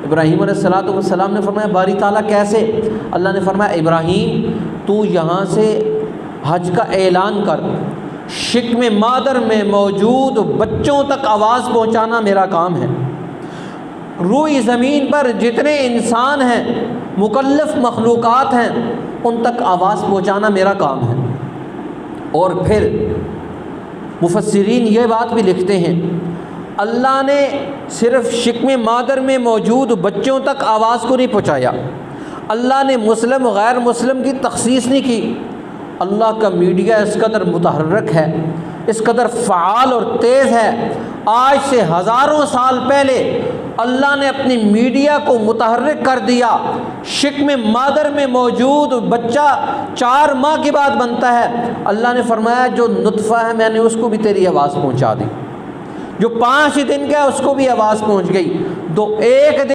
ابراہیم علیہ السلام نے فرمایا باری تعالیٰ کیسے؟ اللہ نے فرمایا ابراہیم تو یہاں سے حج کا اعلان کر، شکم مادر میں موجود بچوں تک آواز پہنچانا میرا کام ہے، روئی زمین پر جتنے انسان ہیں، مکلف مخلوقات ہیں، ان تک آواز پہنچانا میرا کام ہے۔ اور پھر مفسرین یہ بات بھی لکھتے ہیں اللہ نے صرف شکم مادر میں موجود بچوں تک آواز کو نہیں پہنچایا، اللہ نے مسلم و غیر مسلم کی تخصیص نہیں کی۔ اللہ کا میڈیا اس قدر متحرک ہے، اس قدر فعال اور تیز ہے، آج سے ہزاروں سال پہلے اللہ نے اپنی میڈیا کو متحرک کر دیا۔ شکم مادر میں موجود بچہ 4 ماہ کے بعد بنتا ہے، اللہ نے فرمایا جو نطفہ ہے میں نے اس کو بھی تیری آواز پہنچا دی، جو 5 دن کا ہے اس کو بھی آواز پہنچ گئی۔ ایک دن